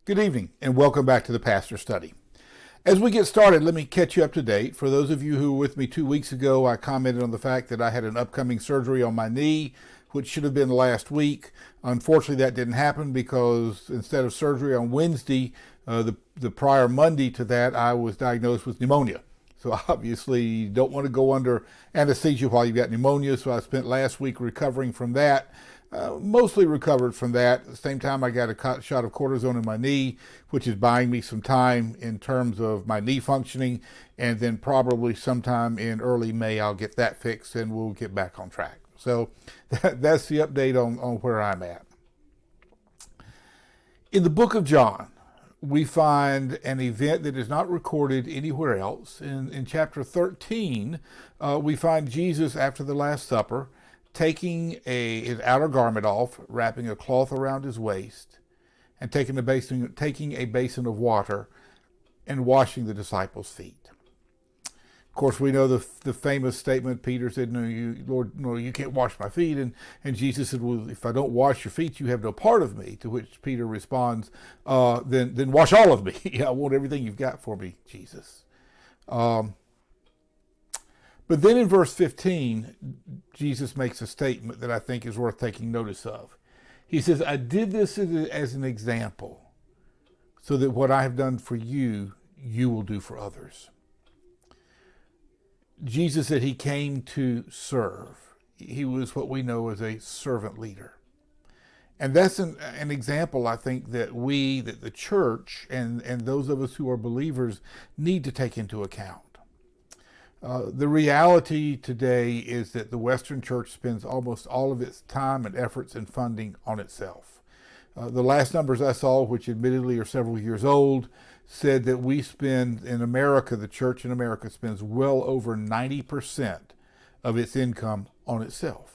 Good evening and welcome back to the Pastor Study. As we get started, let me catch you up to date. For those of you who were with me 2 weeks ago, I commented on the fact that I had an upcoming surgery on my knee, which should have been last week. Unfortunately, that didn't happen because instead of surgery on Wednesday, the prior Monday to that, I was diagnosed with pneumonia. So obviously you don't want to go under anesthesia while you've got pneumonia. So I spent last week recovering from that. Mostly recovered from that. At the same time, I got a shot of cortisone in my knee, which is buying me some time in terms of my knee functioning. And then probably sometime in early May, I'll get that fixed and we'll get back on track. So that's the update on where I'm at. In the book of John, we find an event that is not recorded anywhere else. In chapter 13, we find Jesus after the Last Supper taking his outer garment off, wrapping a cloth around his waist, and taking a basin of water and washing the disciples' feet. Of course, we know the famous statement. Peter said, "No, Lord, no, you can't wash my feet." And Jesus said, "Well, if I don't wash your feet, you have no part of me." To which Peter responds, "Then wash all of me. I want everything you've got for me, Jesus." But then in verse 15, Jesus makes a statement that I think is worth taking notice of. He says, "I did this as an example, so that what I have done for you, you will do for others." Jesus said he came to serve. He was what we know as a servant leader. And that's an example, I think, that the church and those of us who are believers need to take into account. The reality today is that the Western church spends almost all of its time and efforts and funding on itself. The last numbers I saw, which admittedly are several years old, said that we spend in America, the church in America spends well over 90% of its income on itself.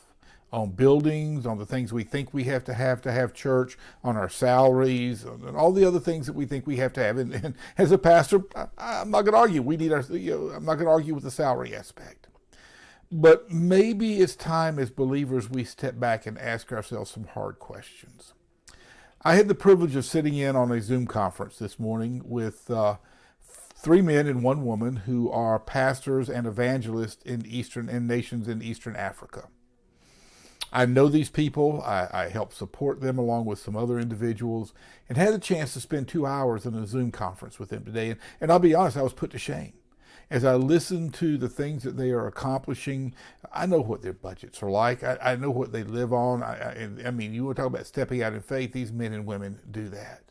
On buildings, on the things we think we have to have church, on our salaries, and all the other things that we think we have to have. And as a pastor, I'm not going to argue. I'm not going to argue with the salary aspect. But maybe it's time as believers we step back and ask ourselves some hard questions. I had the privilege of sitting in on a Zoom conference this morning with 3 men and 1 woman who are pastors and evangelists in nations in Eastern Africa. I know these people. I help support them along with some other individuals and had a chance to spend 2 hours in a Zoom conference with them today. And I'll be honest, I was put to shame. As I listened to the things that they are accomplishing, I know what their budgets are like. I know what they live on. I mean, you want to talk about stepping out in faith, these men and women do that.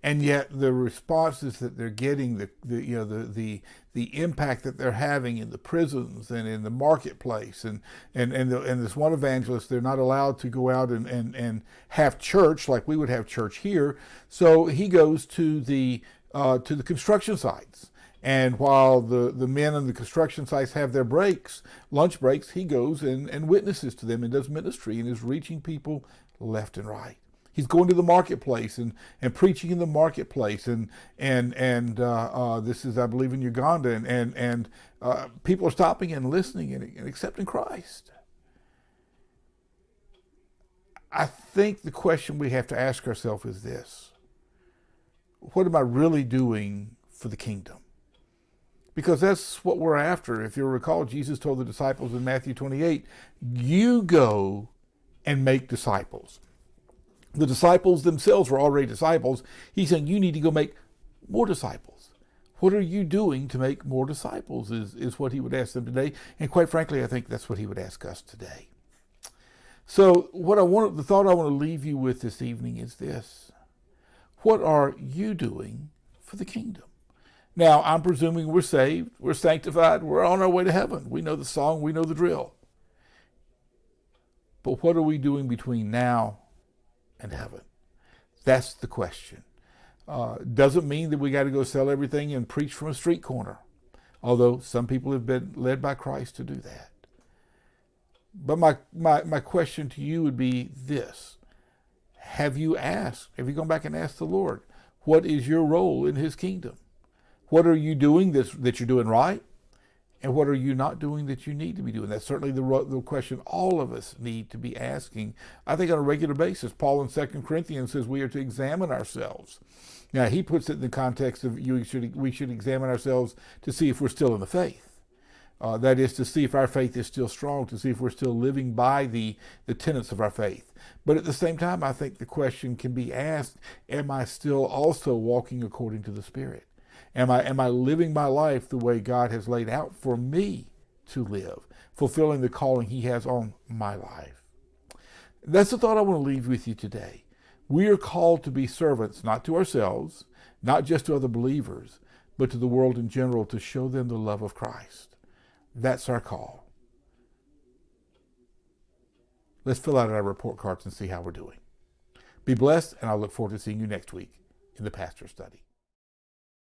And yet the responses that they're getting, the impact that they're having in the prisons and in the marketplace, and this one evangelist, they're not allowed to go out and have church like we would have church here. So he goes to the construction sites. And while the men on the construction sites have their breaks, lunch breaks, he goes and witnesses to them and does ministry and is reaching people left and right. He's going to the marketplace and preaching in the marketplace and this is, I believe, in Uganda and people are stopping and listening and accepting Christ. I think the question we have to ask ourselves is this: what am I really doing for the kingdom? Because that's what we're after. If you'll recall, Jesus told the disciples in Matthew 28, "You go and make disciples." The disciples themselves were already disciples. He's saying you need to go make more disciples. What are you doing to make more disciples is what he would ask them today. And quite frankly, I think that's what he would ask us today. So the thought I want to leave you with this evening is this: what are you doing for the kingdom? Now, I'm presuming we're saved, we're sanctified, we're on our way to heaven. We know the song, we know the drill. But what are we doing between now and heaven? That's the question. Doesn't mean that we got to go sell everything and preach from a street corner, although some people have been led by Christ to do that. But my question to you would be this: have you gone back and asked the Lord, what is your role in his kingdom? What are you doing that you're doing right? And what are you not doing that you need to be doing? That's certainly the question all of us need to be asking, I think, on a regular basis. Paul in 2 Corinthians says we are to examine ourselves. Now, he puts it in the context of we should examine ourselves to see if we're still in the faith. That is, to see if our faith is still strong, to see if we're still living by the tenets of our faith. But at the same time, I think the question can be asked, am I still also walking according to the Spirit? Am I living my life the way God has laid out for me to live, fulfilling the calling he has on my life? That's the thought I want to leave with you today. We are called to be servants, not to ourselves, not just to other believers, but to the world in general, to show them the love of Christ. That's our call. Let's fill out our report cards and see how we're doing. Be blessed, and I'll look forward to seeing you next week in the Pastor Study.